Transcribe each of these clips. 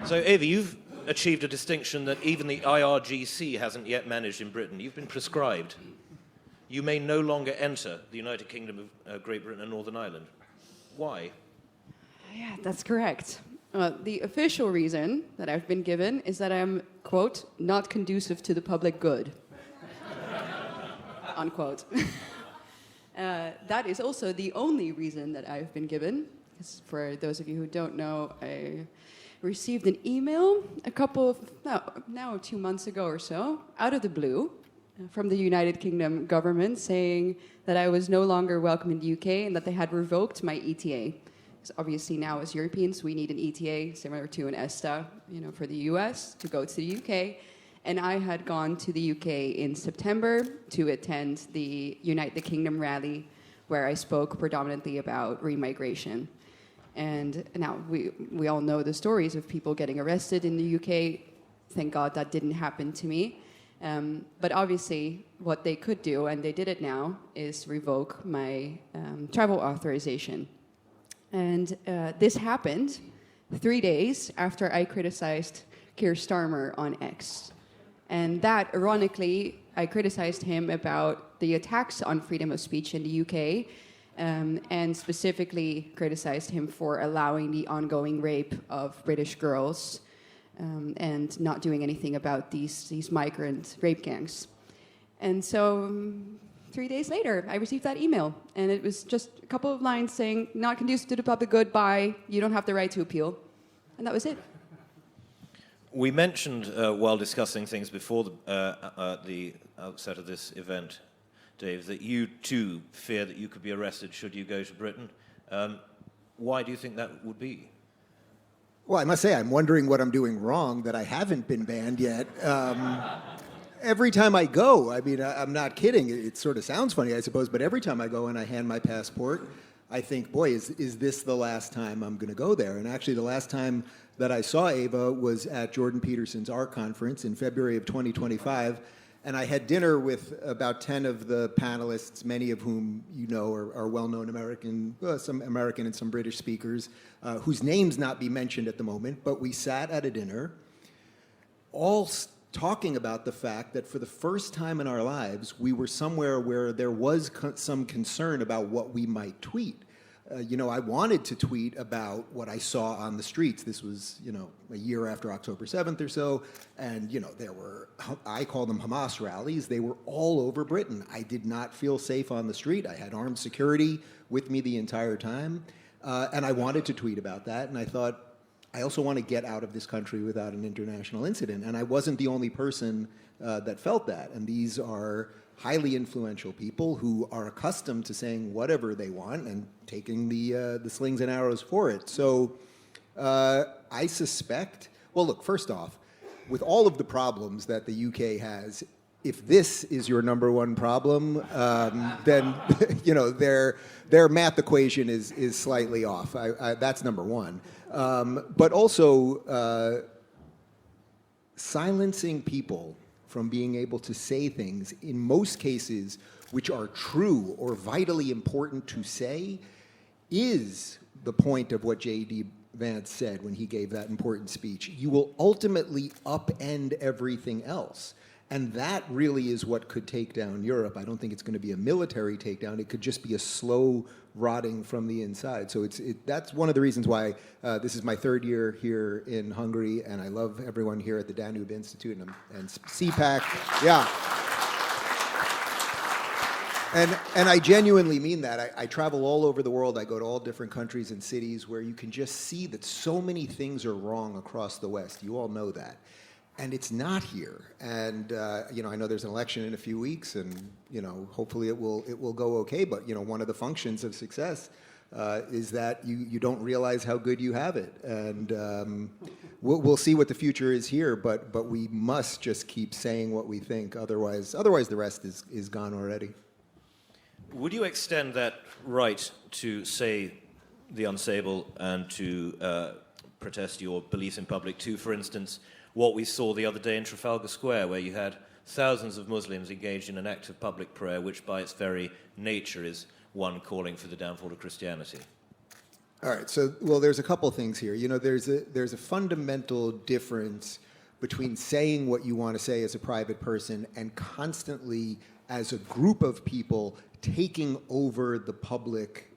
So, Eva, you've achieved a distinction that even the IRGC hasn't yet managed in Britain. You've been prescribed. You may no longer enter the United Kingdom of Great Britain and Northern Ireland. Why? Yeah, that's correct. The official reason that I've been given is that I'm, quote, not conducive to the public good. Unquote. That is also the only reason that I've been given. For those of you who don't know, I received an email now 2 months ago or so, out of the blue, from the United Kingdom government saying that I was no longer welcome in the UK and that they had revoked my ETA. Because obviously now as Europeans we need an ETA similar to an ESTA, for the US to go to the UK. And I had gone to the UK in September to attend the Unite the Kingdom rally where I spoke predominantly about remigration. And now we all know the stories of people getting arrested in the UK. Thank God that didn't happen to me. But obviously what they could do, and they did it now, is revoke my travel authorization. And this happened 3 days after I criticized Keir Starmer on X. And that, ironically, I criticized him about the attacks on freedom of speech in the UK, and specifically criticized him for allowing the ongoing rape of British girls and not doing anything about these migrant rape gangs. And so 3 days later, I received that email, and it was just a couple of lines saying, not conducive to the public good, bye, you don't have the right to appeal. And that was it. We mentioned while discussing things before the outset of this event, Dave, that you too fear that you could be arrested should you go to Britain. Why do you think that would be? Well, I must say, I'm wondering what I'm doing wrong that I haven't been banned yet. Every time I go, I mean, I'm not kidding. It sort of sounds funny, I suppose, but every time I go and I hand my passport, I think, boy, is this the last time I'm going to go there? And actually, the last time that I saw Eva was at Jordan Peterson's ARC conference in February of 2025, and I had dinner with about 10 of the panelists, many of whom you know are well-known American, some American and some British speakers, whose names not be mentioned at the moment, but we sat at a dinner, all talking about the fact that for the first time in our lives, we were somewhere where there was some concern about what we might tweet. I wanted to tweet about what I saw on the streets. This was, a year after October 7th or so. And, there were, I call them Hamas rallies. They were all over Britain. I did not feel safe on the street. I had armed security with me the entire time. And I wanted to tweet about that. And I thought, I also want to get out of this country without an international incident. And I wasn't the only person that felt that. And these are highly influential people who are accustomed to saying whatever they want and taking the slings and arrows for it. So I suspect, well, look, first off, with all of the problems that the UK has, if this is your number one problem, then their math equation is slightly off. That's number one. But also silencing people from being able to say things, in most cases, which are true or vitally important to say, is the point of what J.D. Vance said when he gave that important speech. You will ultimately upend everything else. And that really is what could take down Europe. I don't think it's going to be a military takedown. It could just be a slow rotting from the inside. So that's one of the reasons why this is my third year here in Hungary, and I love everyone here at the Danube Institute and CPAC. Yeah. And I genuinely mean that. I travel all over the world. I go to all different countries and cities where you can just see that so many things are wrong across the West. You all know that. And it's not here. And I know there's an election in a few weeks, and hopefully it will go okay. But one of the functions of success is that you don't realize how good you have it. And we'll see what the future is here. But we must just keep saying what we think. Otherwise the rest is gone already. Would you extend that right to say the unsayable and to protest your beliefs in public to, for instance, what we saw the other day in Trafalgar Square, where you had thousands of Muslims engaged in an act of public prayer, which by its very nature is one calling for the downfall of Christianity? All right. So, well, there's a couple things here. You know, there's a fundamental difference between saying what you want to say as a private person and constantly, as a group of people, taking over the public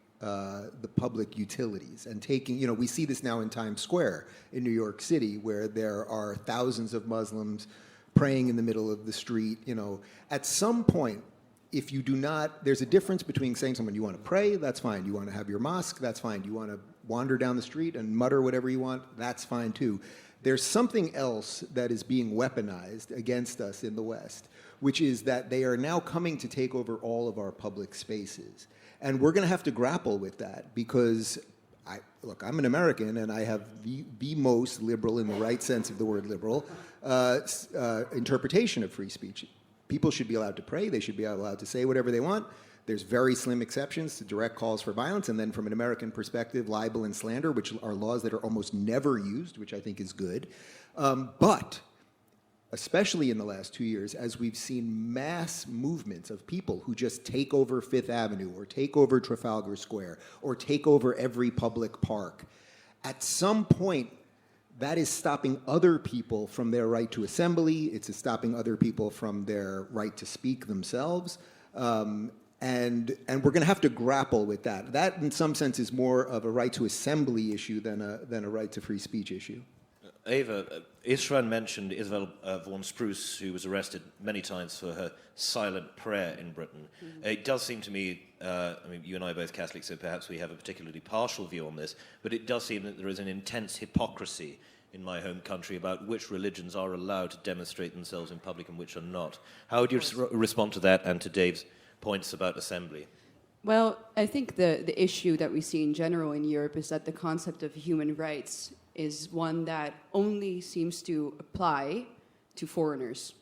utilities and taking. You know, we see this now in Times Square in New York City, where there are thousands of Muslims praying in the middle of the street. You know, at some point, if you do not, there's a difference between saying to someone, you want to pray, that's fine. You want to have your mosque, that's fine. You want to wander down the street and mutter whatever you want, that's fine too. There's something else that is being weaponized against us in the West, which is that they are now coming to take over all of our public spaces. And we're going to have to grapple with that because, look, I'm an American and I have the most liberal, in the right sense of the word liberal, interpretation of free speech. People should be allowed to pray. They should be allowed to say whatever they want. There's very slim exceptions to direct calls for violence. And then from an American perspective, libel and slander, which are laws that are almost never used, which I think is good. But especially in the last 2 years, as we've seen mass movements of people who just take over Fifth Avenue or take over Trafalgar Square or take over every public park, at some point, that is stopping other people from their right to assembly. It's stopping other people from their right to speak themselves. And we're going to have to grapple with that. That, in some sense, is more of a right to assembly issue than a right to free speech issue. Eva, Israel mentioned Isabel Vaughan Spruce, who was arrested many times for her silent prayer in Britain. Mm-hmm. It does seem to me, I mean, you and I are both Catholics, so perhaps we have a particularly partial view on this, but it does seem that there is an intense hypocrisy in my home country about which religions are allowed to demonstrate themselves in public and which are not. How would you respond to that and to Dave's points about assembly? Well, I think the issue that we see in general in Europe is that the concept of human rights is one that only seems to apply to foreigners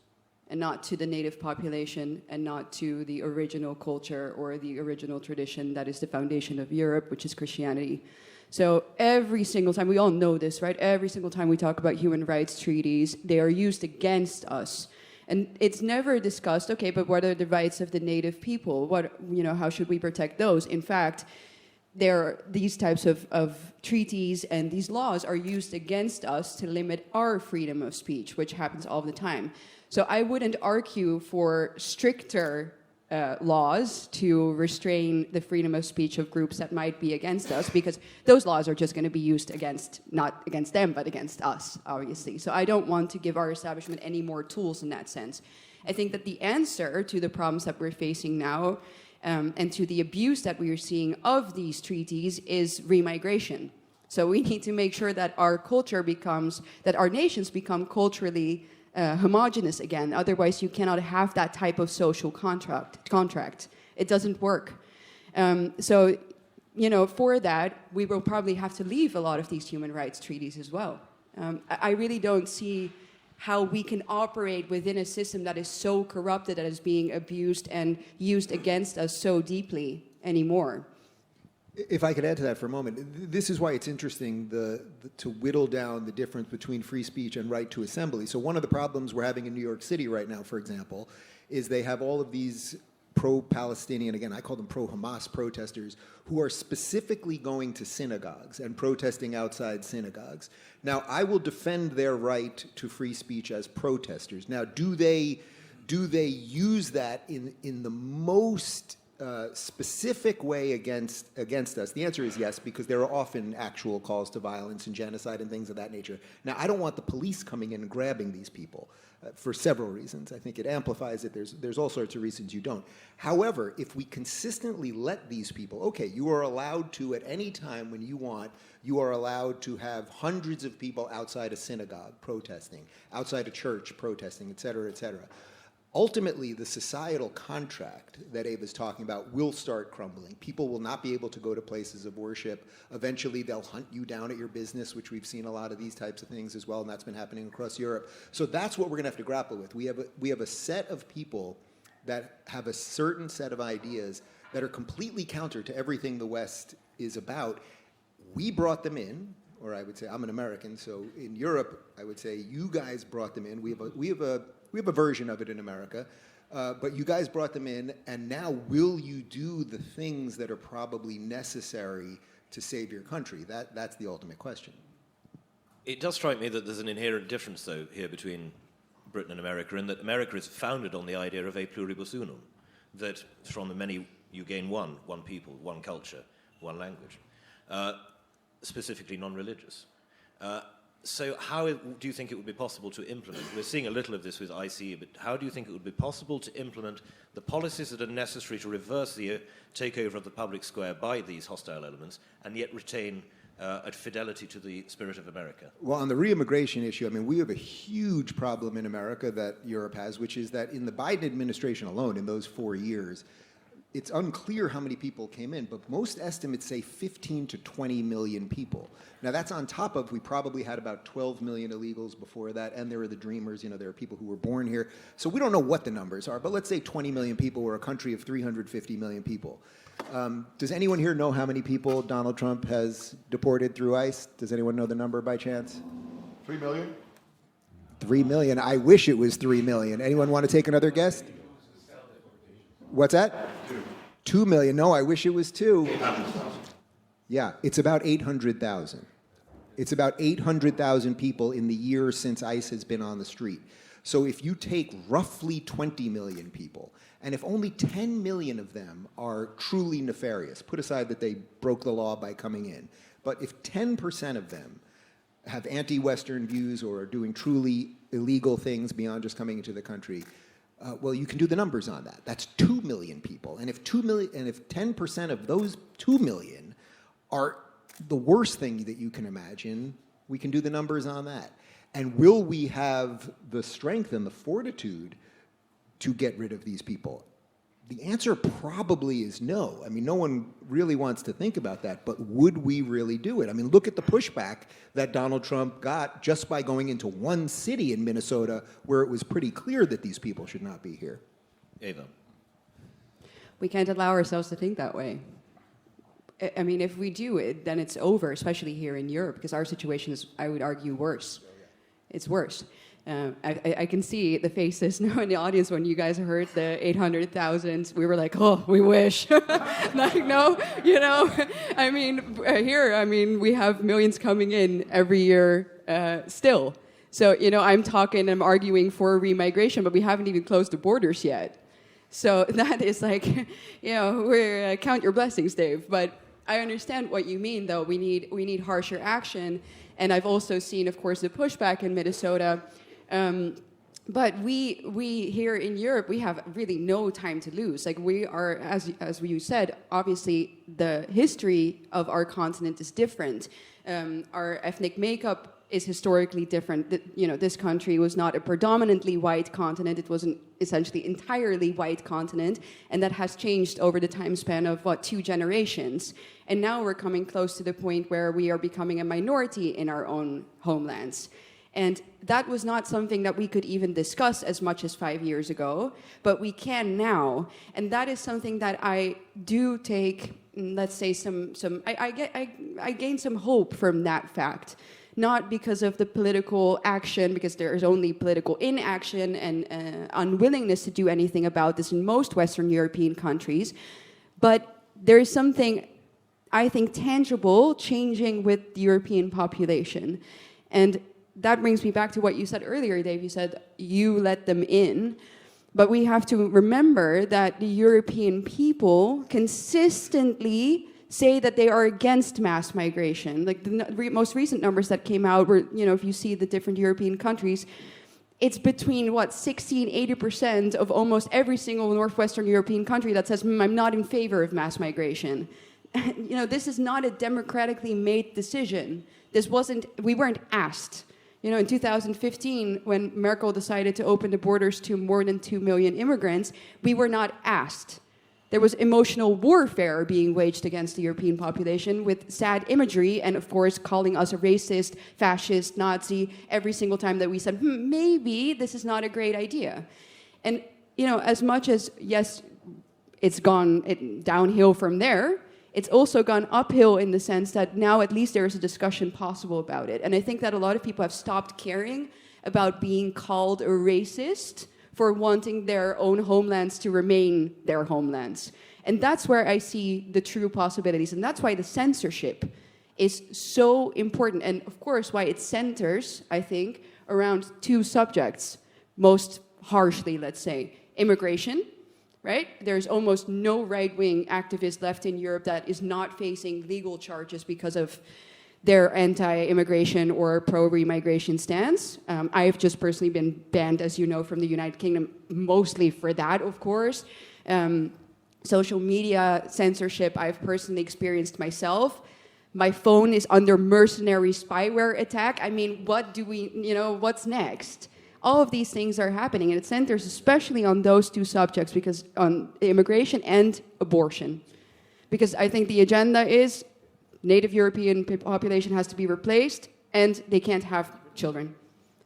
and not to the native population and not to the original culture or the original tradition that is the foundation of Europe, which is Christianity. So every single time, we all know this, right? Every single time we talk about human rights treaties, they are used against us. And it's never discussed, okay, but what are the rights of the native people? How should we protect those? In fact, these types of treaties and these laws are used against us to limit our freedom of speech, which happens all the time. So I wouldn't argue for stricter laws to restrain the freedom of speech of groups that might be against us, because those laws are just going to be used not against them, but against us, obviously. So I don't want to give our establishment any more tools in that sense. I think that the answer to the problems that we're facing now and to the abuse that we are seeing of these treaties is remigration. So we need to make sure that our nations become culturally homogenous again. Otherwise, you cannot have that type of social contract. It doesn't work. For that, we will probably have to leave a lot of these human rights treaties as well. I really don't see how we can operate within a system that is so corrupted, that is being abused and used against us so deeply anymore. If I could add to that for a moment, this is why it's interesting to whittle down the difference between free speech and right to assembly. So one of the problems we're having in New York City right now, for example, is they have all of these pro-Palestinian, again, I call them pro-Hamas protesters, who are specifically going to synagogues and protesting outside synagogues. Now, I will defend their right to free speech as protesters. Now, do they use that in the most specific way against us? The answer is yes, because there are often actual calls to violence and genocide and things of that nature. Now, I don't want the police coming in and grabbing these people for several reasons. I think it amplifies it. There's all sorts of reasons you don't. However, if we consistently let these people, okay, you are allowed to, at any time when you want, you are allowed to have hundreds of people outside a synagogue protesting, outside a church protesting, et cetera, et cetera. Ultimately, the societal contract that Eva's talking about will start crumbling. People will not be able to go to places of worship. Eventually, they'll hunt you down at your business, which we've seen a lot of these types of things as well, and that's been happening across Europe. So that's what we're going to have to grapple with. We have a set of people that have a certain set of ideas that are completely counter to everything the West is about. We brought them in, or I would say, I'm an American, so in Europe, I would say you guys brought them in. We have a version of it in America, but you guys brought them in, and now will you do the things that are probably necessary to save your country? That's the ultimate question. It does strike me that there's an inherent difference, though, here between Britain and America, in that America is founded on the idea of a pluribus unum, that from the many you gain one people, one culture, one language, specifically non-religious. So how do you think it would be possible to implement? We're seeing a little of this with ICE, but how do you think it would be possible to implement the policies that are necessary to reverse the takeover of the public square by these hostile elements and yet retain a fidelity to the spirit of America? Well, on the re-immigration issue, I mean, we have a huge problem in America that Europe has, which is that in the Biden administration alone, in those 4 years, it's unclear how many people came in, but most estimates say 15 to 20 million people. Now, that's on top of, we probably had about 12 million illegals before that, and there were the dreamers, you know, there are people who were born here. So we don't know what the numbers are, but let's say 20 million people. We're a country of 350 million people. Does anyone here know how many people Donald Trump has deported through ICE? Does anyone know the number by chance? 3 million? 3 million. I wish it was 3 million. Anyone want to take another guess? What's that? 2 million. No, I wish it was 2. Yeah, it's about 800,000. It's about 800,000 people in the year since ICE has been on the street. So if you take roughly 20 million people, and if only 10 million of them are truly nefarious, put aside that they broke the law by coming in, but if 10% of them have anti-Western views or are doing truly illegal things beyond just coming into the country, well, you can do the numbers on that. That's 2 million people. And if 2 million, and if 10% of those 2 million are the worst thing that you can imagine, we can do the numbers on that. And will we have the strength and the fortitude to get rid of these people? The answer probably is no. I mean, no one really wants to think about that, but would we really do it? I mean, look at the pushback that Donald Trump got just by going into one city in Minnesota where it was pretty clear that these people should not be here. Eva. We can't allow ourselves to think that way. I mean, if we do it, then it's over, especially here in Europe, because our situation is, I would argue, worse. It's worse. I can see the faces now in the audience when you guys heard the 800,000. We were like, oh, we wish. Like, no, you know. I mean, here, I mean, we have millions coming in every year still. So, you know, I'm arguing for remigration, but we haven't even closed the borders yet. So that is like, you know, we're count your blessings, Dave. But I understand what you mean, though. We need harsher action. And I've also seen, of course, the pushback in Minnesota. But we here in Europe, we have really no time to lose. Like, we are, as you said, obviously the history of our continent is different. Our ethnic makeup is historically different. You know, this country was not a predominantly white continent. It was an essentially entirely white continent, and that has changed over the time span of, 2 generations. And now we're coming close to the point where we are becoming a minority in our own homelands. And that was not something that we could even discuss as much as 5 years ago, but we can now. And that is something that I do take, let's say, I gain some hope from that fact. Not because of the political action, because there is only political inaction and unwillingness to do anything about this in most Western European countries, but there is something, I think, tangible changing with the European population. And that brings me back to what you said earlier, Dave. You said you let them in. But we have to remember that the European people consistently say that they are against mass migration. Like the most recent numbers that came out were, you know, if you see the different European countries, it's between 60 and 80% of almost every single Northwestern European country that says, I'm not in favor of mass migration. You know, this is not a democratically made decision. We weren't asked. You know, in 2015, when Merkel decided to open the borders to more than 2 million immigrants, we were not asked. There was emotional warfare being waged against the European population with sad imagery and, of course, calling us a racist, fascist, Nazi every single time that we said, maybe this is not a great idea. And, you know, as much as, yes, it's gone downhill from there, it's also gone uphill in the sense that now at least there is a discussion possible about it. And I think that a lot of people have stopped caring about being called a racist for wanting their own homelands to remain their homelands. And that's where I see the true possibilities. And that's why the censorship is so important. And of course, why it centers, I think, around two subjects, most harshly, let's say, immigration, right? There's almost no right-wing activist left in Europe that is not facing legal charges because of their anti-immigration or pro-remigration stance. I have just personally been banned, as you know, from the United Kingdom, mostly for that, of course. Social media censorship I've personally experienced myself. My phone is under mercenary spyware attack. I mean, what do we, what's next? All of these things are happening, and it centers especially on those two subjects, because on immigration and abortion. Because I think the agenda is native European population has to be replaced, and they can't have children.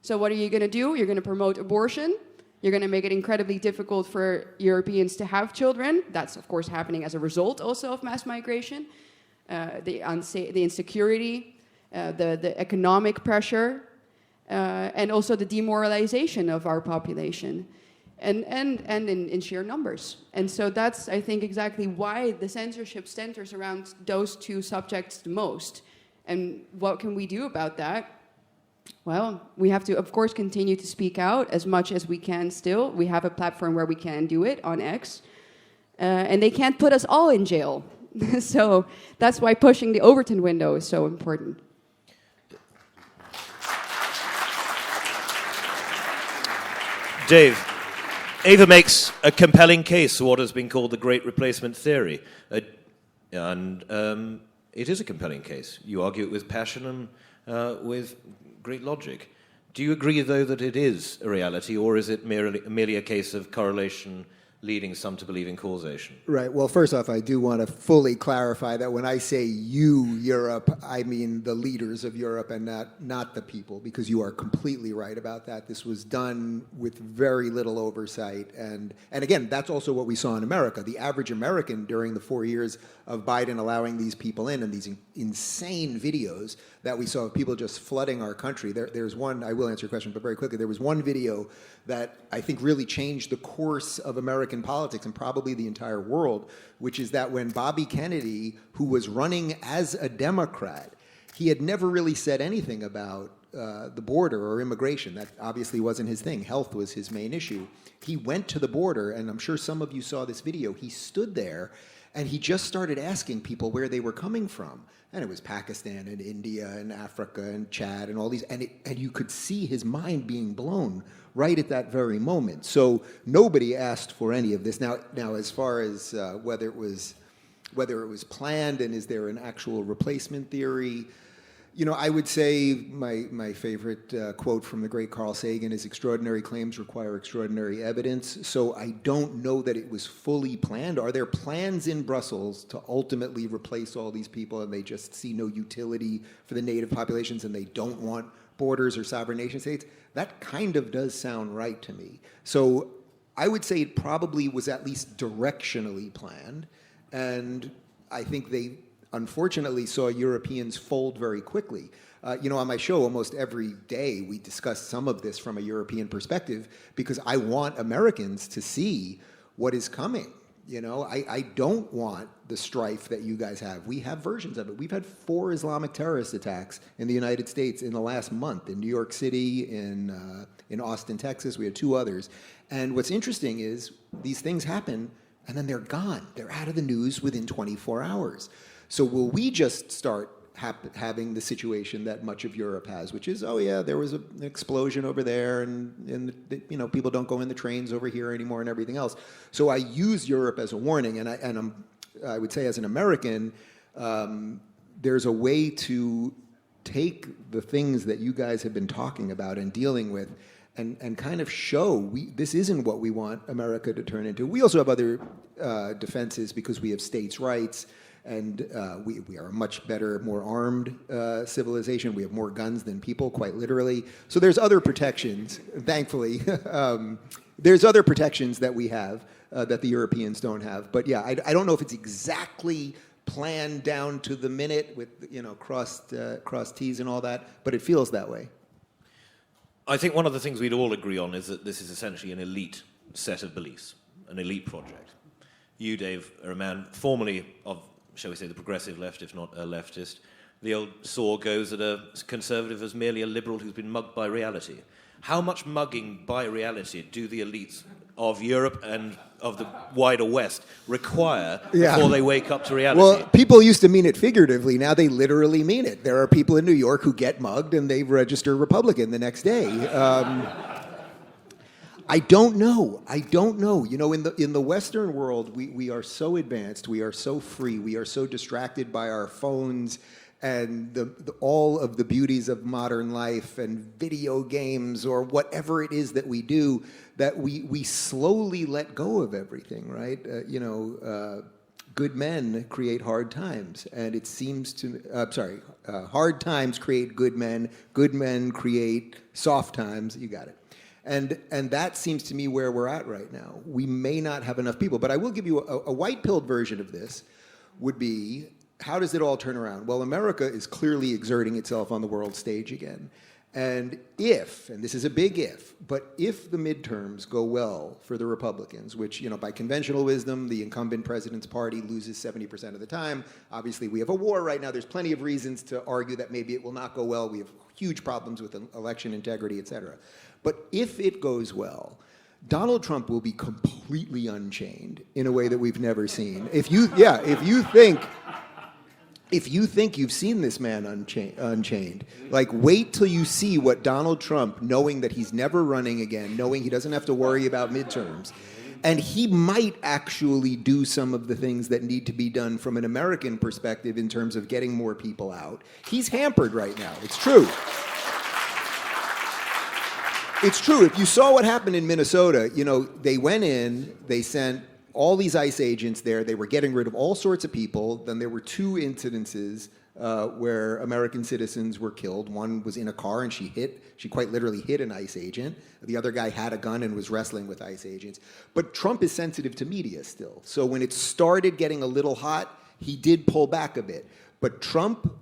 So what are you going to do? You're going to promote abortion. You're going to make it incredibly difficult for Europeans to have children. That's, of course, happening as a result also of mass migration. The insecurity, the economic pressure, and also the demoralization of our population, and in sheer numbers. And so that's, I think, exactly why the censorship centers around those two subjects the most. And what can we do about that? Well, we have to, of course, continue to speak out as much as we can still. We have a platform where we can do it on X. And they can't put us all in jail. So that's why pushing the Overton window is so important. Dave, Eva makes a compelling case for what has been called the Great Replacement Theory. And it is a compelling case. You argue it with passion and with great logic. Do you agree, though, that it is a reality, or is it merely a case of correlation leading some to believe in causation? Right. Well, first off, I do want to fully clarify that when I say you, Europe, I mean the leaders of Europe and not the people, because you are completely right about that. This was done with very little oversight. And again, that's also what we saw in America. The average American during the 4 years of Biden allowing these people in, and these insane videos that we saw of people just flooding our country. There's one, I will answer your question, but very quickly, there was one video that I think really changed the course of American politics and probably the entire world, which is that when Bobby Kennedy, who was running as a Democrat, he had never really said anything about the border or immigration. That obviously wasn't his thing. Health was his main issue. He went to the border, and I'm sure some of you saw this video. He stood there, and he just started asking people where they were coming from. And it was Pakistan and India and Africa and Chad and all these. And you could see his mind being blown right at that very moment. So nobody asked for any of this. Now as far as whether it was planned and is there an actual replacement theory, I would say my favorite quote from the great Carl Sagan is, extraordinary claims require extraordinary evidence. So I don't know that it was fully planned. Are there plans in Brussels to ultimately replace all these people and they just see no utility for the native populations and they don't want borders or sovereign nation states? That kind of does sound right to me. So I would say it probably was at least directionally planned. And I think they unfortunately saw Europeans fold very quickly. On my show, almost every day we discuss some of this from a European perspective because I want Americans to see what is coming. I don't want the strife that you guys have. We have versions of it. We've had 4 Islamic terrorist attacks in the United States in the last month, in New York City, in Austin, Texas. We had 2 others. And what's interesting is these things happen and then they're gone. They're out of the news within 24 hours. So will we just start having the situation that much of Europe has, which is, oh yeah, there was an explosion over there, and people don't go in the trains over here anymore, and everything else. So I use Europe as a warning, and I would say as an American, there's a way to take the things that you guys have been talking about and dealing with, and kind of show this isn't what we want America to turn into. We also have other defenses because we have states' rights. And we are a much better, more armed civilization. We have more guns than people, quite literally. So there's other protections, thankfully. There's other protections that we have that the Europeans don't have. But yeah, I don't know if it's exactly planned down to the minute with crossed T's and all that, but it feels that way. I think one of the things we'd all agree on is that this is essentially an elite set of beliefs, an elite project. You, Dave, are a man formerly of, shall we say, the progressive left, if not a leftist. The old saw goes that a conservative is merely a liberal who's been mugged by reality. How much mugging by reality do the elites of Europe and of the wider West require before they wake up to reality? Well, people used to mean it figuratively. Now they literally mean it. There are people in New York who get mugged and they register Republican the next day. I don't know. You know, in the Western world, we are so advanced, we are so free, we are so distracted by our phones and all of the beauties of modern life and video games or whatever it is that we do, that we slowly let go of everything, right? Good men create hard times, and it seems to, hard times create good men create soft times, you got it. And that seems to me where we're at right now. We may not have enough people, but I will give you a white-pilled version of this would be, how does it all turn around? Well, America is clearly exerting itself on the world stage again. And if, and this is a big if, but if the midterms go well for the Republicans, which, you know, by conventional wisdom, the incumbent president's party loses 70% of the time. Obviously, we have a war right now. There's plenty of reasons to argue that maybe it will not go well. We have huge problems with election integrity, et cetera. But if it goes well, Donald Trump will be completely unchained in a way that we've never seen. If you think you've seen this man unchained, like wait till you see what Donald Trump, knowing that he's never running again, knowing he doesn't have to worry about midterms, and he might actually do some of the things that need to be done from an American perspective in terms of getting more people out. He's hampered right now. It's true. It's true. If you saw what happened in Minnesota, you know, they went in, they sent all these ICE agents there. They were getting rid of all sorts of people. Then there were 2 incidences where American citizens were killed. One was in a car and she quite literally hit an ICE agent. The other guy had a gun and was wrestling with ICE agents. But Trump is sensitive to media still. So when it started getting a little hot, he did pull back a bit. But Trump,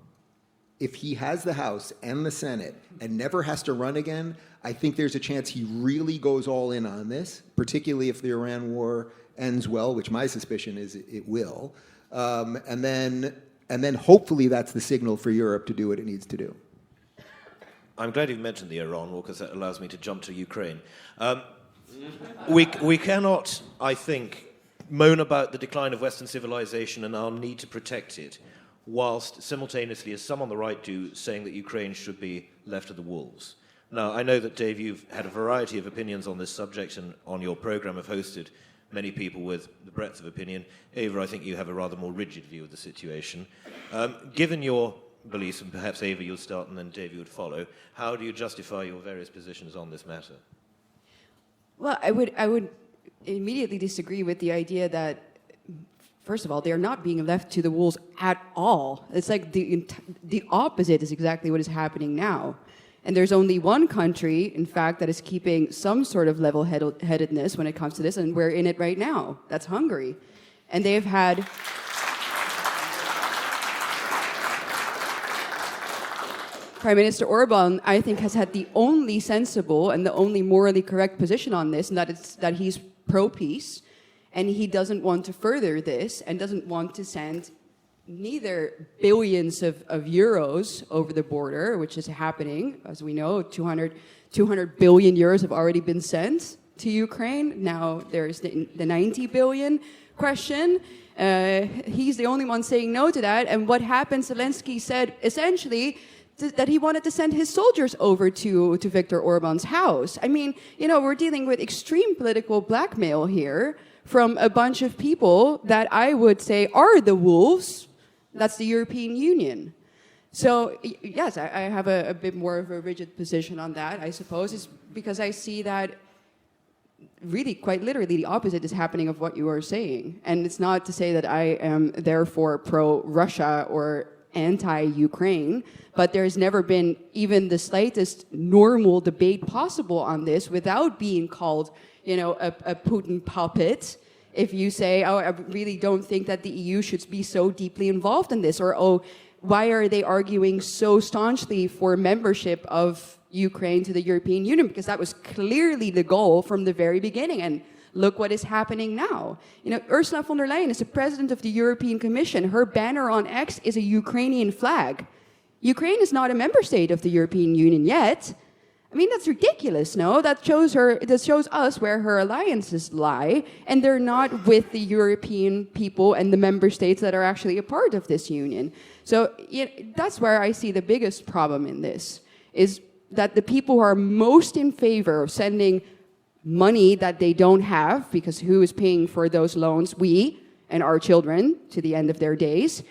if he has the House and the Senate and never has to run again, I think there's a chance he really goes all in on this, particularly if the Iran war ends well, which my suspicion is it will. And then hopefully that's the signal for Europe to do what it needs to do. I'm glad you've mentioned the Iran war, because that allows me to jump to Ukraine. We cannot, I think, moan about the decline of Western civilization and our need to protect it, whilst simultaneously, as some on the right do, saying that Ukraine should be left to the wolves. Now, I know that, Dave, you've had a variety of opinions on this subject and on your program have hosted many people with the breadth of opinion. Eva, I think you have a rather more rigid view of the situation. Given your beliefs, and perhaps Eva you'll start and then Dave you would follow, how do you justify your various positions on this matter? Well, I would immediately disagree with the idea that, first of all, they're not being left to the wolves at all. It's like the opposite is exactly what is happening now. And there's only one country, in fact, that is keeping some sort of level-headedness when it comes to this, and we're in it right now. That's Hungary. And they've had... Prime Minister Orban, I think, has had the only sensible and the only morally correct position on this, and that he's pro-peace, and he doesn't want to further this, and doesn't want to send neither billions of euros over the border, which is happening, as we know. 200 billion euros have already been sent to Ukraine. Now there's the 90 billion question. He's the only one saying no to that. And what happened, Zelensky said essentially that he wanted to send his soldiers over to Viktor Orban's house. I mean, you know, we're dealing with extreme political blackmail here from a bunch of people that I would say are the wolves. That's the European Union. So, yes, I have a bit more of a rigid position on that, I suppose. It's because I see that really, quite literally, the opposite is happening of what you are saying. And it's not to say that I am therefore pro-Russia or anti-Ukraine, but there's never been even the slightest normal debate possible on this without being called, you know, a Putin puppet. If you say, oh, I really don't think that the EU should be so deeply involved in this, or, oh, why are they arguing so staunchly for membership of Ukraine to the European Union? Because that was clearly the goal from the very beginning. And look what is happening now. You know, Ursula von der Leyen is the president of the European Commission. Her banner on X is a Ukrainian flag. Ukraine is not a member state of the European Union yet. I mean, that's ridiculous, no? That shows us where her alliances lie, and they're not with the European people and the member states that are actually a part of this union. So that's where I see the biggest problem in this, is that the people who are most in favor of sending money that they don't have, because who is paying for those loans? We and our children to the end of their days,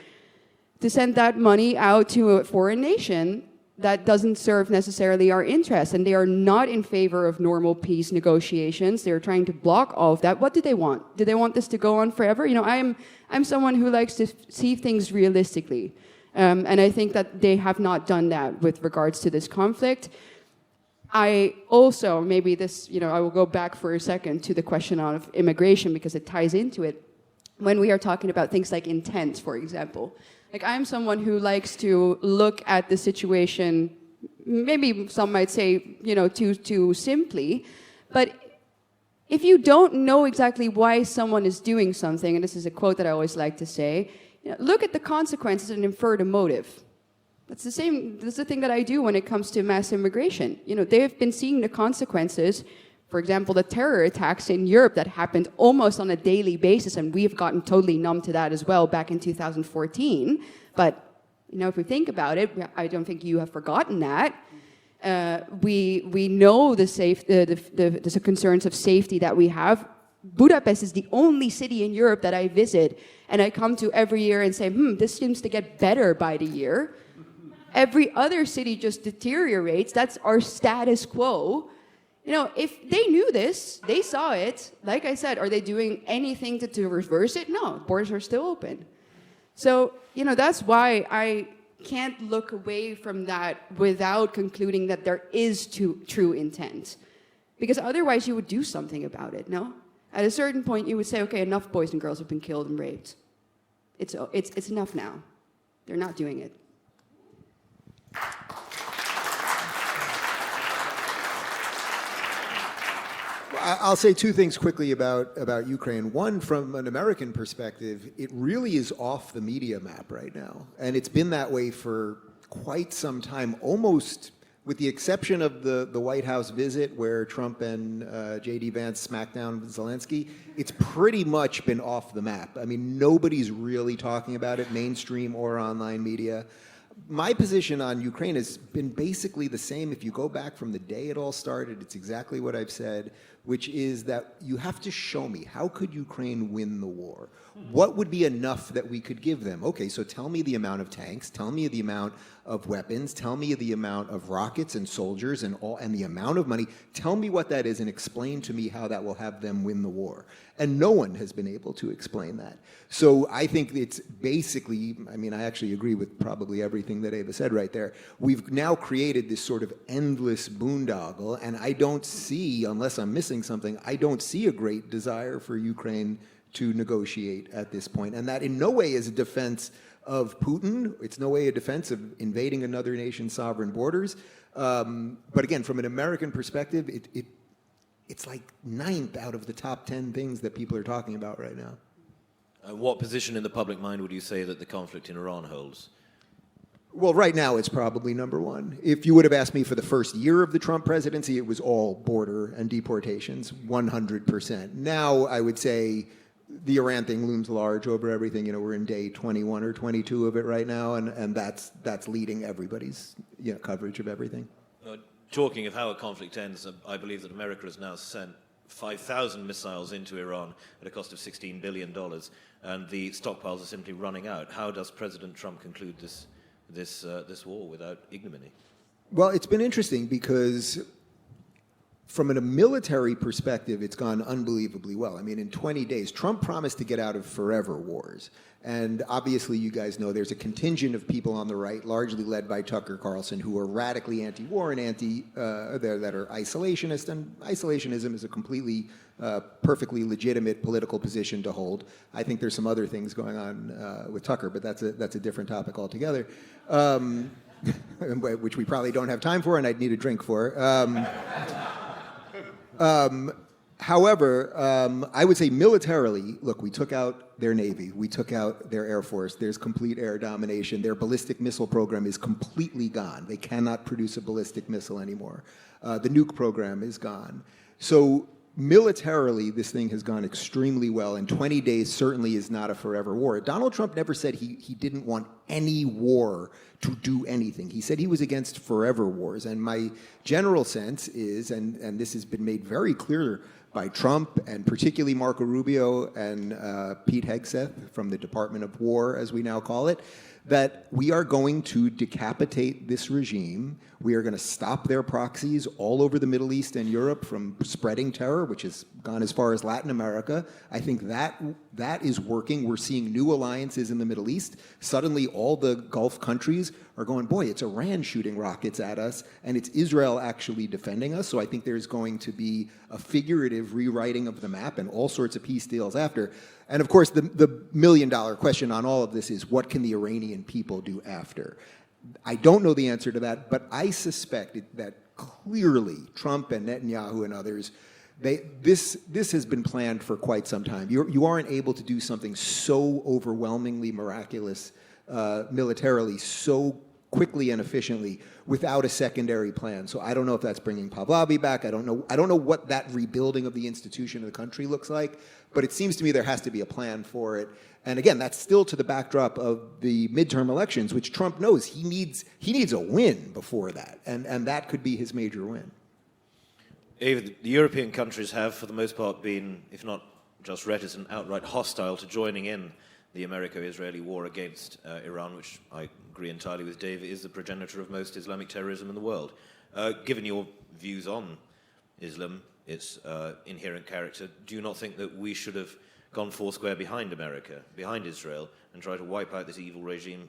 to send that money out to a foreign nation that doesn't serve necessarily our interests, and they are not in favor of normal peace negotiations. They're trying to block all of that. What do they want? Do they want this to go on forever? You know, I'm someone who likes to see things realistically, and I think that they have not done that with regards to this conflict. I also, maybe this, you know, I will go back for a second to the question of immigration because it ties into it. When we are talking about things like intent, for example, like I'm someone who likes to look at the situation, maybe some might say, you know, too simply, but if you don't know exactly why someone is doing something, and this is a quote that I always like to say, you know, look at the consequences and infer the motive. That's the thing that I do when it comes to mass immigration. You know, they've been seeing the consequences. For example, the terror attacks in Europe that happened almost on a daily basis, and we've gotten totally numb to that as well back in 2014. But, you know, if we think about it, I don't think you have forgotten that. We know the concerns of safety that we have. Budapest is the only city in Europe that I visit, and I come to every year and say, this seems to get better by the year. Every other city just deteriorates. That's our status quo. You know, if they knew this, they saw it, like I said, are they doing anything to reverse it? No, borders are still open. So, you know, that's why I can't look away from that without concluding that there is true intent. Because otherwise you would do something about it, no? At a certain point you would say, okay, enough boys and girls have been killed and raped. It's enough now. They're not doing it. I'll say two things quickly about Ukraine. One, from an American perspective, it really is off the media map right now. And it's been that way for quite some time, almost with the exception of the White House visit where Trump and J.D. Vance smacked down Zelensky. It's pretty much been off the map. I mean, nobody's really talking about it, mainstream or online media. My position on Ukraine has been basically the same. If you go back from the day it all started, it's exactly what I've said, which is that you have to show me, how could Ukraine win the war? What would be enough that we could give them? Okay, so tell me the amount of tanks, tell me the amount of weapons, tell me the amount of rockets and soldiers and the amount of money. Tell me what that is and explain to me how that will have them win the war. And no one has been able to explain that. So I think it's basically, I mean, I actually agree with probably everything that Eva said right there. We've now created this sort of endless boondoggle, and I don't see, unless I'm missing something, I don't see a great desire for Ukraine to negotiate at this point. And that in no way is a defense of Putin. It's no way a defense of invading another nation's sovereign borders. But again, from an American perspective, it's like 9th out of the top 10 things that people are talking about right now. What position in the public mind would you say that the conflict in Iran holds? Well, right now it's probably number one. If you would have asked me for the first year of the Trump presidency, it was all border and deportations, 100%. Now I would say the Iran thing looms large over everything. You know, we're in day 21 or 22 of it right now, and that's leading everybody's coverage of everything. Talking of how a conflict ends, I believe that America has now sent 5,000 missiles into Iran at a cost of $16 billion, and the stockpiles are simply running out. How does President Trump conclude this war without ignominy? Well, it's been interesting because from a military perspective, it's gone unbelievably well. I mean, in 20 days, Trump promised to get out of forever wars. And obviously, you guys know there's a contingent of people on the right, largely led by Tucker Carlson, who are radically anti-war and that are isolationist. And isolationism is a completely, perfectly legitimate political position to hold. I think there's some other things going on with Tucker, but that's a different topic altogether, which we probably don't have time for, and I'd need a drink for. However, I would say militarily, look, we took out their Navy, we took out their Air Force, there's complete air domination, their ballistic missile program is completely gone. They cannot produce a ballistic missile anymore. The nuke program is gone. So militarily, this thing has gone extremely well, and 20 days certainly is not a forever war. Donald Trump never said he didn't want any war to do anything. He said he was against forever wars, and my general sense is, and this has been made very clear by Trump, and particularly Marco Rubio and Pete Hegseth from the Department of War, as we now call it, that we are going to decapitate this regime. We are going to stop their proxies all over the Middle East and Europe from spreading terror, which has gone as far as Latin America. I think that is working. We're seeing new alliances in the Middle East. Suddenly, all the Gulf countries are going, boy, it's Iran shooting rockets at us, and it's Israel actually defending us. So I think there's going to be a figurative rewriting of the map and all sorts of peace deals after. And of course, the million-dollar question on all of this is, what can the Iranian people do after? I don't know the answer to that, but I suspect that clearly Trump and Netanyahu and others, this has been planned for quite some time. You aren't able to do something so overwhelmingly miraculous militarily, so quickly and efficiently without a secondary plan. So I don't know if that's bringing Pahlavi back. I don't know what that rebuilding of the institution of the country looks like, but it seems to me there has to be a plan for it. And again, that's still to the backdrop of the midterm elections, which Trump knows he needs a win before that, and that could be his major win. Eva, the European countries have, for the most part, been, if not just reticent, outright hostile to joining in the Americo-Israeli war against Iran, which I agree entirely with Dave, is the progenitor of most Islamic terrorism in the world. Given your views on Islam, its inherent character, do you not think that we should have gone foursquare behind America, behind Israel, and tried to wipe out this evil regime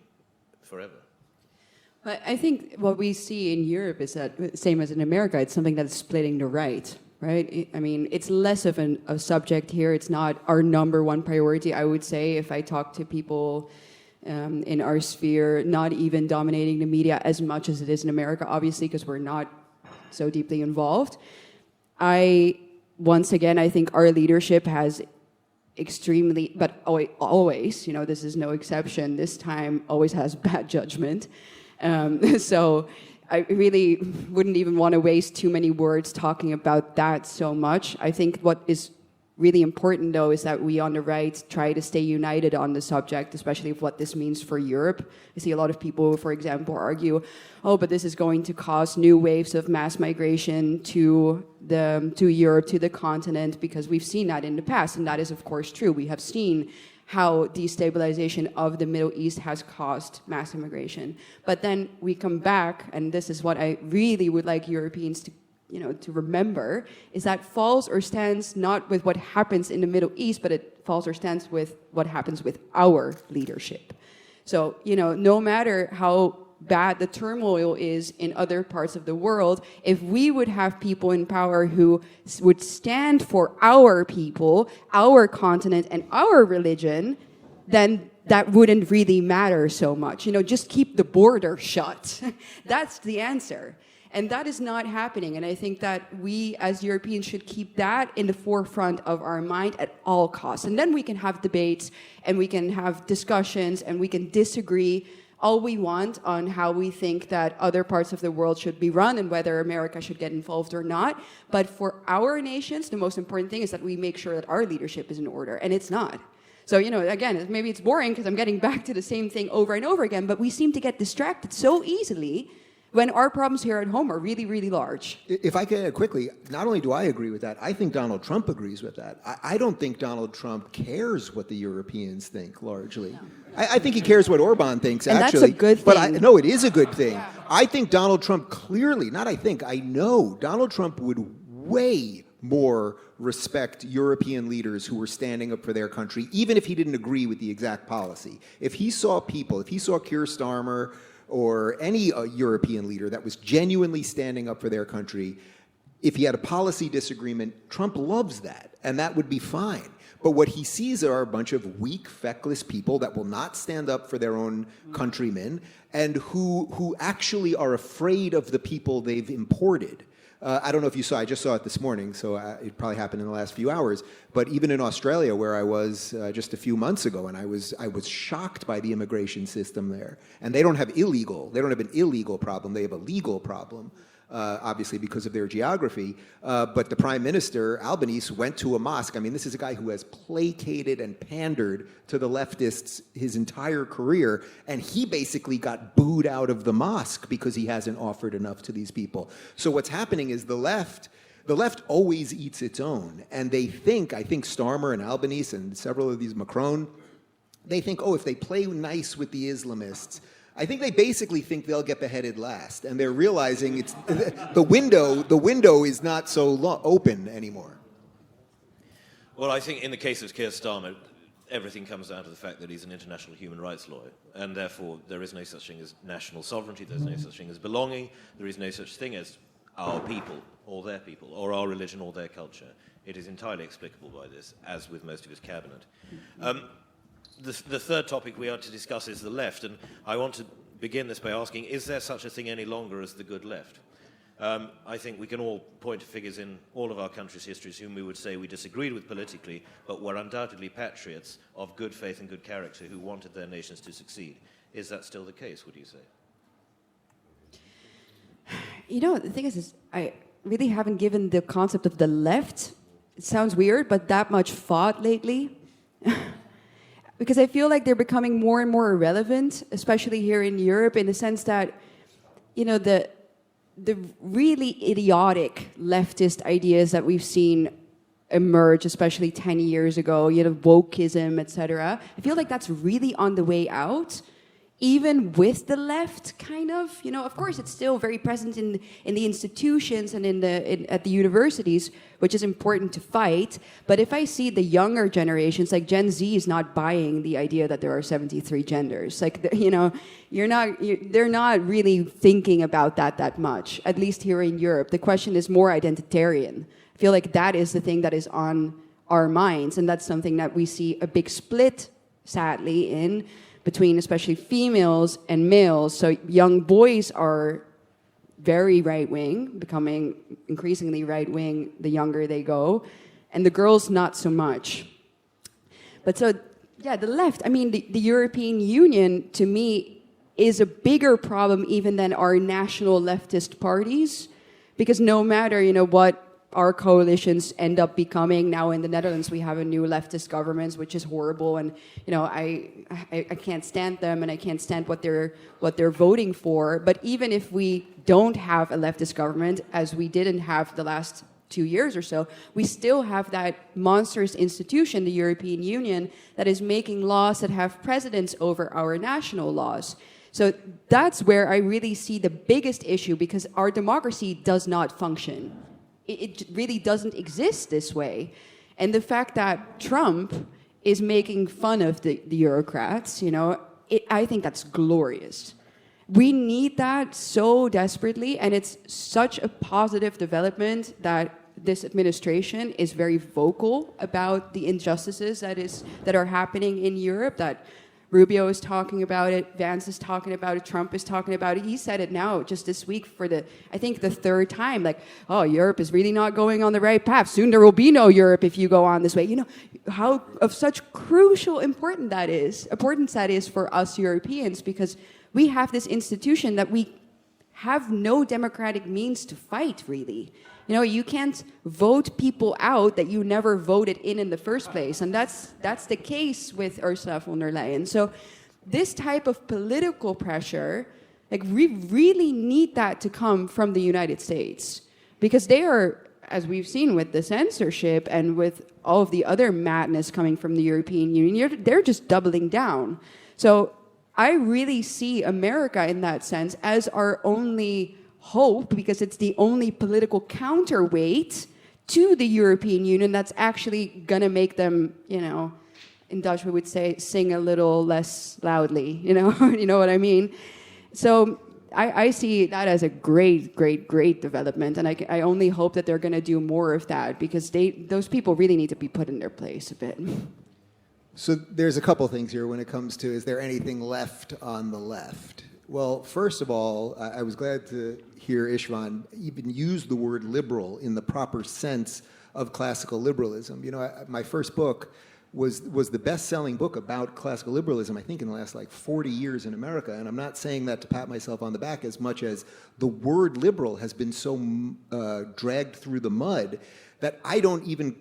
forever? But I think what we see in Europe is that, same as in America, it's something that's splitting the right? I mean, it's less of a subject here. It's not our number one priority, I would say, if I talk to people in our sphere, not even dominating the media as much as it is in America, obviously, because we're not so deeply involved. Once again, I think our leadership has extremely, but always, this is no exception, this time always has bad judgment. So I really wouldn't even want to waste too many words talking about that so much. I think what is really important, though, is that we on the right try to stay united on the subject, especially of what this means for Europe. I see a lot of people, for example, argue, but this is going to cause new waves of mass migration to Europe, to the continent, because we've seen that in the past, and that is, of course, true. We have seen how destabilization of the Middle East has caused mass immigration. But then we come back, and this is what I really would like Europeans to remember, is that falls or stands not with what happens in the Middle East, but it falls or stands with what happens with our leadership. So, no matter how bad the turmoil is in other parts of the world, if we would have people in power who would stand for our people, our continent, and our religion, then that wouldn't really matter so much. Just keep the border shut. That's the answer. And that is not happening. And I think that we as Europeans should keep that in the forefront of our mind at all costs. And then we can have debates and we can have discussions and we can disagree all we want on how we think that other parts of the world should be run and whether America should get involved or not. But for our nations, the most important thing is that we make sure that our leadership is in order. And it's not. So, again, maybe it's boring because I'm getting back to the same thing over and over again, but we seem to get distracted so easily when our problems here at home are really, really large. If I could add quickly, not only do I agree with that, I think Donald Trump agrees with that. I don't think Donald Trump cares what the Europeans think, largely. No. I think he cares what Orban thinks, and actually. That's a good thing. But no, it is a good thing. Yeah. I think Donald Trump clearly, I know Donald Trump would way more respect European leaders who were standing up for their country, even if he didn't agree with the exact policy. If he saw Keir Starmer, or any European leader that was genuinely standing up for their country, if he had a policy disagreement, Trump loves that, and that would be fine. But what he sees are a bunch of weak, feckless people that will not stand up for their own countrymen and who actually are afraid of the people they've imported. I don't know if you saw, I just saw it this morning, so it probably happened in the last few hours, but even in Australia, where I was just a few months ago, and I was shocked by the immigration system there. And they don't have an illegal problem, they have a legal problem. Obviously because of their geography, but the Prime Minister, Albanese, went to a mosque. I mean, this is a guy who has placated and pandered to the leftists his entire career, and he basically got booed out of the mosque because he hasn't offered enough to these people. So what's happening is the left always eats its own, and they think, I think Starmer and Albanese and several of these, Macron, they think, oh, if they play nice with the Islamists, I think they basically think they'll get beheaded last, and they're realizing it's the window is not so open anymore. Well, I think in the case of Keir Starmer, everything comes down to the fact that he's an international human rights lawyer, and therefore there is no such thing as national sovereignty, there's no such thing as belonging, there is no such thing as our people, or their people, or our religion, or their culture. It is entirely explicable by this, as with most of his cabinet. The third topic we are to discuss is the left, and I want to begin this by asking, is there such a thing any longer as the good left? I think we can all point to figures in all of our country's histories whom we would say we disagreed with politically, but were undoubtedly patriots of good faith and good character who wanted their nations to succeed. Is that still the case, would you say? You know, the thing is I really haven't given the concept of the left, it sounds weird, but that much thought lately. Because I feel like they're becoming more and more irrelevant, especially here in Europe, in the sense that, you know, the really idiotic leftist ideas that we've seen emerge, especially 10 years ago, you know, wokeism, etc. I feel like that's really on the way out, even with the left, kind of. You know, of course, it's still very present in the institutions and at the universities, which is important to fight. But if I see the younger generations, like Gen Z is not buying the idea that there are 73 genders. Like, you know, they're not really thinking about that much, at least here in Europe. The question is more identitarian. I feel like that is the thing that is on our minds, and that's something that we see a big split, sadly, in between especially females and males. So young boys are very right-wing, becoming increasingly right-wing the younger they go, and the girls not so much. But so, yeah, the left, I mean, the European Union, to me, is a bigger problem even than our national leftist parties, because no matter, you know, what our coalitions end up becoming. Now in the Netherlands, we have a new leftist government, which is horrible, and you know I can't stand them, and I can't stand what they're voting for. But even if we don't have a leftist government, as we didn't have the last 2 years or so, we still have that monstrous institution, the European Union, that is making laws that have precedence over our national laws. So that's where I really see the biggest issue, because our democracy does not function. It really doesn't exist this way. And the fact that Trump is making fun of the Eurocrats, you know, I think that's glorious. We need that so desperately, and it's such a positive development that this administration is very vocal about the injustices that are happening in Europe, that Rubio is talking about it, Vance is talking about it, Trump is talking about it. He said it now just this week for I think the third time, like, oh, Europe is really not going on the right path. Soon there will be no Europe if you go on this way. You know, how of such crucial importance that is for us Europeans, because we have this institution that we have no democratic means to fight, really. You know, you can't vote people out that you never voted in the first place. And that's the case with Ursula von der Leyen. So this type of political pressure, like, we really need that to come from the United States. Because they are, as we've seen with the censorship and with all of the other madness coming from the European Union, they're just doubling down. So I really see America in that sense as our only hope, because it's the only political counterweight to the European Union that's actually going to make them, you know, in Dutch we would say, sing a little less loudly, you know, you know what I mean? So I see that as a great, great, great development, and I only hope that they're going to do more of that, because those people really need to be put in their place a bit. So there's a couple things here when it comes to, is there anything left on the left? Well, first of all, I was glad to hear Istvan even use the word liberal in the proper sense of classical liberalism. You know, my first book was the best-selling book about classical liberalism, I think, in the last, 40 years in America. And I'm not saying that to pat myself on the back as much as the word liberal has been so dragged through the mud that I don't even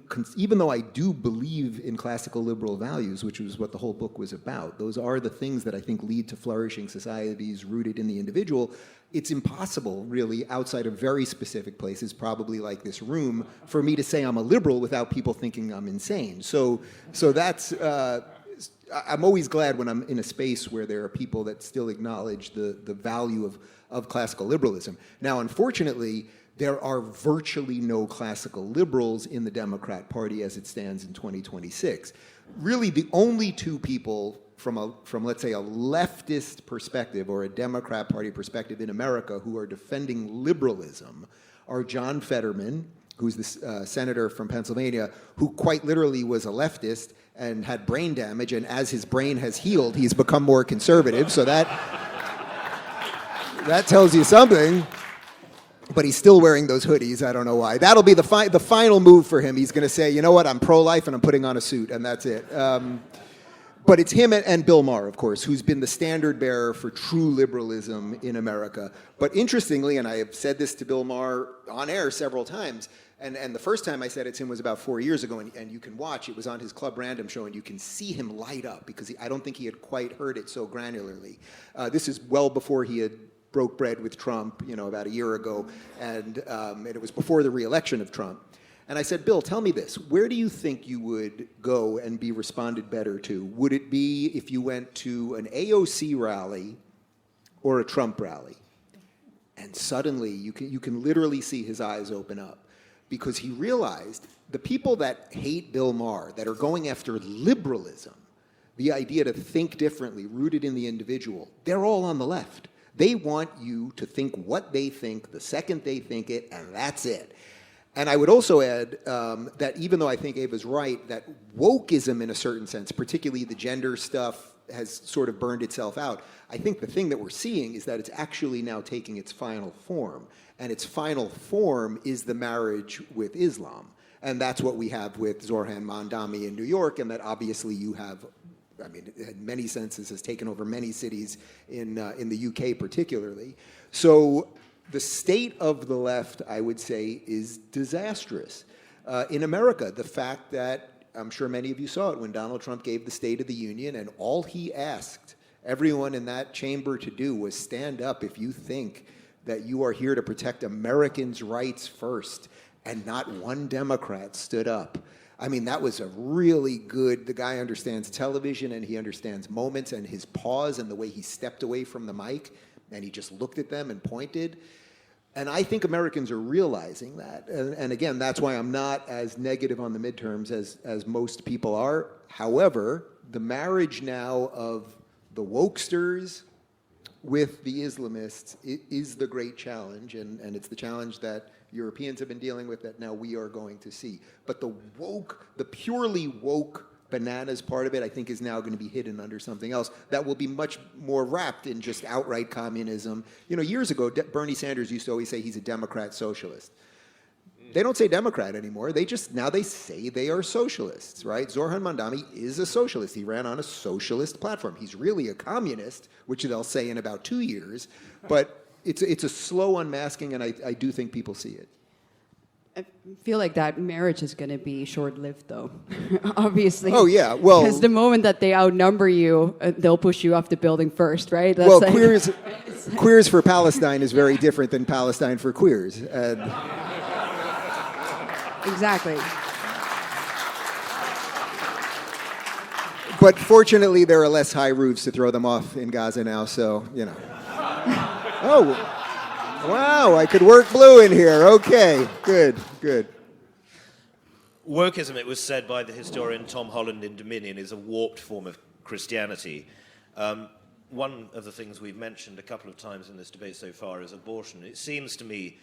though I do believe in classical liberal values, which was what the whole book was about, those are the things that I think lead to flourishing societies rooted in the individual. It's impossible, really, outside of very specific places, probably like this room, for me to say I'm a liberal without people thinking I'm insane. So that's, I'm always glad when I'm in a space where there are people that still acknowledge the value of classical liberalism. Now, unfortunately, there are virtually no classical liberals in the Democrat Party as it stands in 2026. Really, the only two people from let's say, a leftist perspective or a Democrat Party perspective in America who are defending liberalism are John Fetterman, who's the senator from Pennsylvania, who quite literally was a leftist and had brain damage, and as his brain has healed, he's become more conservative, so that tells you something. But he's still wearing those hoodies. I don't know why. That'll be the final move for him. He's going to say, you know what, I'm pro-life and I'm putting on a suit, and that's it. But it's him and Bill Maher, of course, who's been the standard bearer for true liberalism in America. But interestingly, and I have said this to Bill Maher on air several times, and the first time I said it to him was about 4 years ago, and you can watch, it was on his Club Random show, and you can see him light up, because I don't think he had quite heard it so granularly. This is well before he had broke bread with Trump, about a year ago, and it was before the re-election of Trump. And I said, Bill, tell me this, where do you think you would go and be responded better to? Would it be if you went to an AOC rally or a Trump rally? And suddenly, you can literally see his eyes open up, because he realized the people that hate Bill Maher, that are going after liberalism, the idea to think differently, rooted in the individual, they're all on the left. They want you to think what they think the second they think it, and that's it. And I would also add that even though I think Eva's right, that wokeism in a certain sense, particularly the gender stuff, has sort of burned itself out. I think the thing that we're seeing is that it's actually now taking its final form. And its final form is the marriage with Islam. And that's what we have with Zohran Mamdani in New York, and that obviously you have, in many senses, has taken over many cities in the UK particularly. So the state of the left, I would say, is disastrous. In America, the fact that, I'm sure many of you saw it when Donald Trump gave the State of the Union, and all he asked everyone in that chamber to do was stand up if you think that you are here to protect Americans' rights first, and not one Democrat stood up. That was a really good, the guy understands television and he understands moments, and his pause and the way he stepped away from the mic and he just looked at them and pointed. And I think Americans are realizing that. And again, that's why I'm not as negative on the midterms as most people are. However, the marriage now of the wokesters with the Islamists is the great challenge, and it's the challenge that Europeans have been dealing with that now we are going to see. But the purely woke bananas part of it, I think, is now going to be hidden under something else that will be much more wrapped in just outright communism. Years ago, Bernie Sanders used to always say he's a Democrat socialist. They don't say Democrat anymore. Now they say they are socialists, right? Zohran Mamdani is a socialist. He ran on a socialist platform. He's really a communist, which they'll say in about 2 years. But it's a slow unmasking, and I do think people see it. I feel like that marriage is going to be short-lived, though, obviously. Oh, yeah, well... Because the moment that they outnumber you, they'll push you off the building first, right? That's well, queers for Palestine is very different than Palestine for queers. And... Exactly. But fortunately, there are less high roofs to throw them off in Gaza now, so, Oh, wow, I could work blue in here. Okay, good. Wokeism, it was said by the historian Tom Holland in Dominion, is a warped form of Christianity. One of the things we've mentioned a couple of times in this debate so far is abortion. It seems to me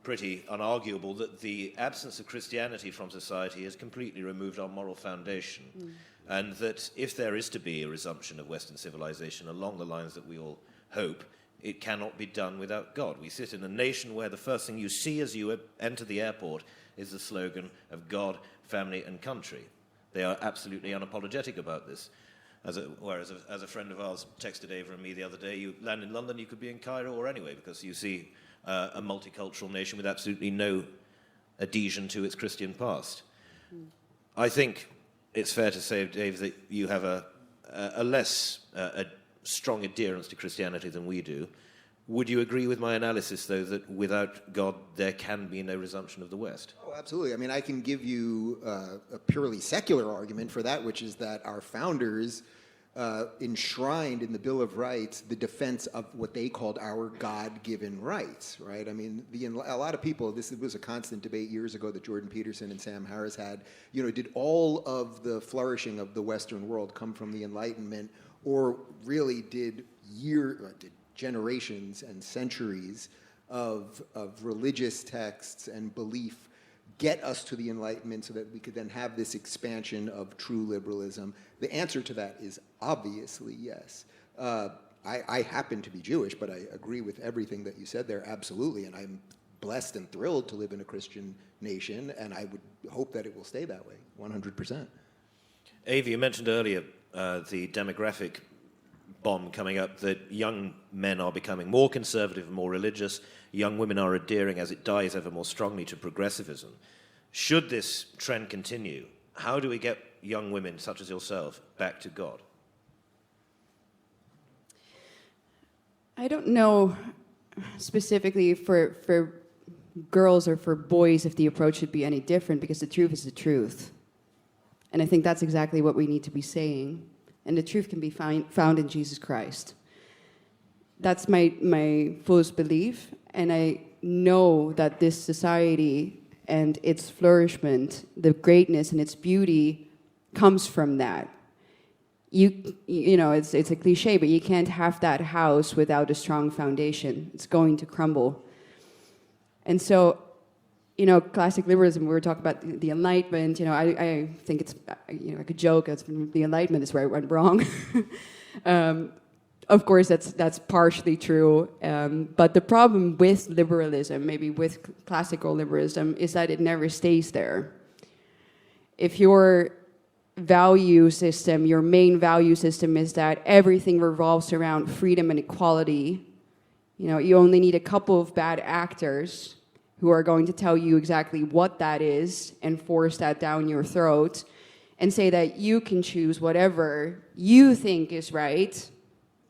pretty unarguable that the absence of Christianity from society has completely removed our moral foundation, and that if there is to be a resumption of Western civilization along the lines that we all hope, it cannot be done without God. We sit in a nation where the first thing you see as you enter the airport is the slogan of God, family, and country. They are absolutely unapologetic about this. Whereas as a friend of ours texted Eva and me the other day, you land in London, you could be in Cairo or anywhere, because you see a multicultural nation with absolutely no adhesion to its Christian past. I think it's fair to say, Dave, that you have a less strong adherence to Christianity than we do. Would you agree with my analysis, though, that without God there can be no resumption of the West? Oh, absolutely. I mean, I can give you a purely secular argument for that, which is that our founders enshrined in the Bill of Rights the defense of what they called our God-given rights, right? I mean, a lot of people, this was a constant debate years ago that Jordan Peterson and Sam Harris had, did all of the flourishing of the Western world come from the Enlightenment, or really did generations and centuries of religious texts and belief get us to the Enlightenment so that we could then have this expansion of true liberalism? The answer to that is obviously yes. I happen to be Jewish, but I agree with everything that you said there, absolutely, and I'm blessed and thrilled to live in a Christian nation, and I would hope that it will stay that way, 100%. Ava, you mentioned earlier the demographic bomb coming up, that young men are becoming more conservative and more religious. Young women are adhering, as it dies, ever more strongly to progressivism. Should this trend continue, how do we get young women, such as yourself, back to God? I don't know specifically for girls or for boys if the approach should be any different, because the truth is the truth. And I think that's exactly what we need to be saying. And the truth can be found in Jesus Christ. That's my fullest belief. And I know that this society and its flourishment, the greatness and its beauty, comes from that. You know, it's a cliche, but you can't have that house without a strong foundation. It's going to crumble. And so, classic liberalism, we were talking about the Enlightenment, I think it's, I could joke, the Enlightenment is where it went wrong. Of course, that's partially true. But the problem with liberalism, maybe with classical liberalism, is that it never stays there. If your value system, your main value system is that everything revolves around freedom and equality, you only need a couple of bad actors who are going to tell you exactly what that is and force that down your throat and say that you can choose whatever you think is right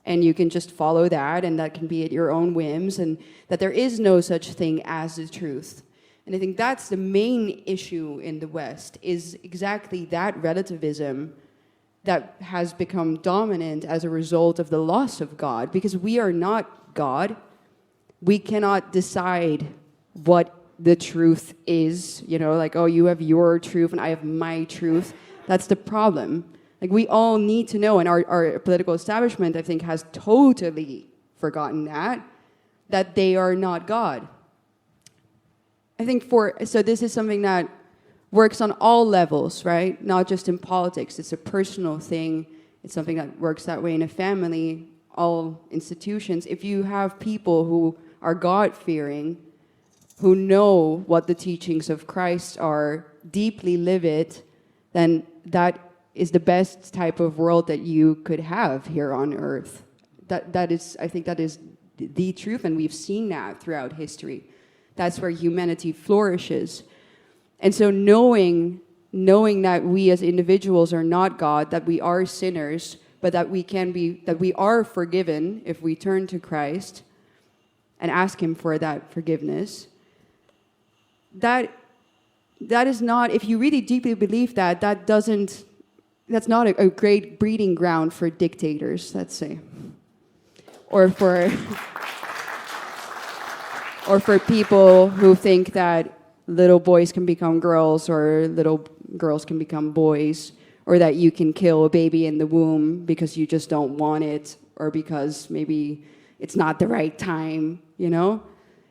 and you can just follow that, and that can be at your own whims, and that there is no such thing as the truth. And I think that's the main issue in the West, is exactly that relativism that has become dominant as a result of the loss of God, because we are not God. We cannot decide what the truth is, oh, you have your truth and I have my truth. That's the problem. Like, we all need to know, and our political establishment, I think, has totally forgotten that they are not God. I think so this is something that works on all levels, right? Not just in politics. It's a personal thing. It's something that works that way in a family, all institutions. If you have people who are God-fearing, who know what the teachings of Christ are, deeply live it, then that is the best type of world that you could have here on earth. That is, I think that is the truth, and we've seen that throughout history. That's where humanity flourishes. And so knowing that we as individuals are not God, that we are sinners, but that we are forgiven if we turn to Christ and ask Him for that forgiveness, that is not, if you really deeply believe that's not a great breeding ground for dictators, let's say. Or for people who think that little boys can become girls or little girls can become boys, or that you can kill a baby in the womb because you just don't want it, or because maybe it's not the right time,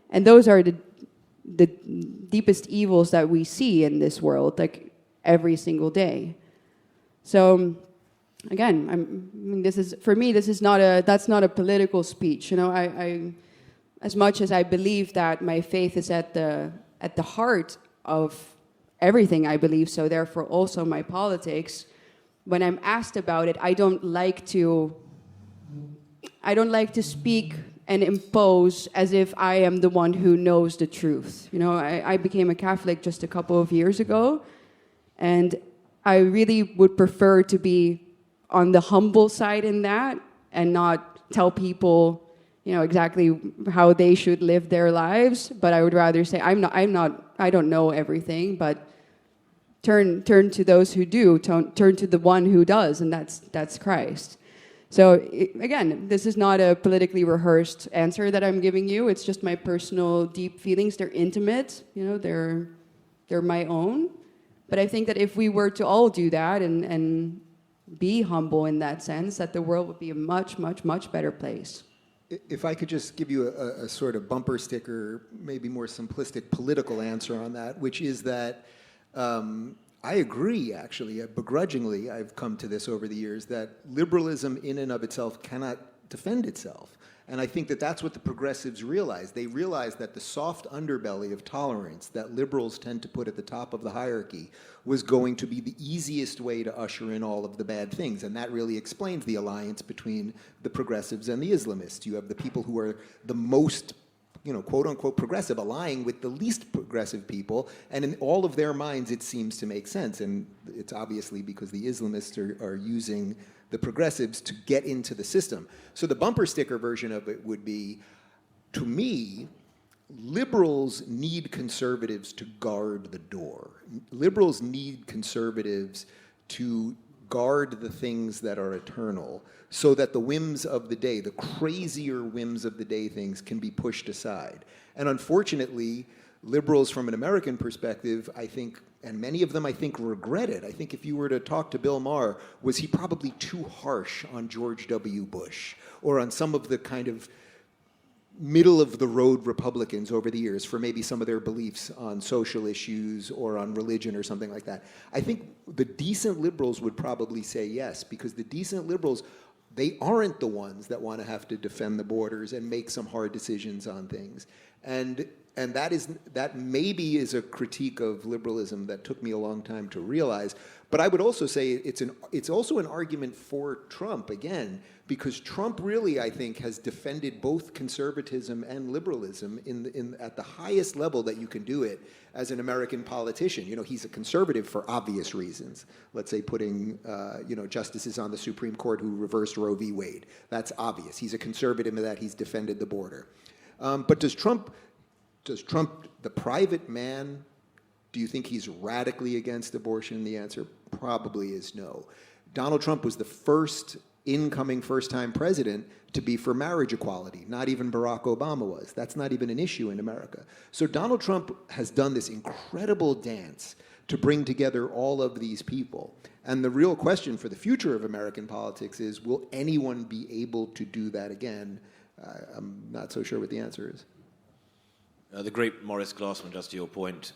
And those are the deepest evils that we see in this world, like every single day. So again, I mean, this is for me. That's not a political speech. You know, I as much as I believe that my faith is at the heart of everything I believe, so therefore also my politics. When I'm asked about it, I don't like to speak and impose as if I am the one who knows the truth. You know, I became a Catholic just a couple of years ago, and I really would prefer to be on the humble side in that and not tell people, you know, exactly how they should live their lives. But I would rather say I don't know everything, but turn to those who do, turn to the one who does, and that's Christ. So again, this is not a politically rehearsed answer that I'm giving you. It's just my personal deep feelings. They're intimate, you know, they're my own. But I think that if we were to all do that and be humble in that sense, that the world would be a much, much, much better place. If I could just give you a sort of bumper sticker, maybe more simplistic political answer on that, which is that I agree, actually, begrudgingly, I've come to this over the years, that liberalism in and of itself cannot defend itself. And I think that that's what the progressives realize. They realize that the soft underbelly of tolerance that liberals tend to put at the top of the hierarchy was going to be the easiest way to usher in all of the bad things. And that really explains the alliance between the progressives and the Islamists. You have the people who are the most, you know, quote unquote progressive, allying with the least progressive people, and in all of their minds it seems to make sense. And it's obviously because the Islamists are using the progressives to get into the system. So the bumper sticker version of it would be, to me, liberals need conservatives to guard the door. Liberals need conservatives to guard the things that are eternal, so that the whims of the day, the crazier whims of the day things, can be pushed aside. And unfortunately, liberals from an American perspective, I think, and many of them, I think, regret it. I think if you were to talk to Bill Maher, was he probably too harsh on George W. Bush or on some of the kind of middle-of-the-road Republicans over the years for maybe some of their beliefs on social issues or on religion or something like that? I think the decent liberals would probably say yes, because the decent liberals, they aren't the ones that want to have to defend the borders and make some hard decisions on things. And that maybe is a critique of liberalism that took me a long time to realize. But I would also say it's also an argument for Trump, again, because Trump really, I think, has defended both conservatism and liberalism at the highest level that you can do it as an American politician. You know, he's a conservative for obvious reasons. Let's say putting, justices on the Supreme Court who reversed Roe v. Wade. That's obvious. He's a conservative in that he's defended the border. But does Trump, the private man, do you think he's radically against abortion? The answer probably is no. Donald Trump was the first incoming first-time president to be for marriage equality. Not even Barack Obama was. That's not even an issue in America. So Donald Trump has done this incredible dance to bring together all of these people. And the real question for the future of American politics is, will anyone be able to do that again? I'm not so sure what the answer is. The great Maurice Glassman, just to your point,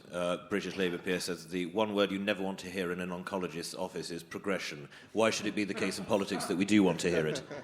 British Labour peer, says the one word you never want to hear in an oncologist's office is progression. Why should it be the case in politics that we do want to hear it?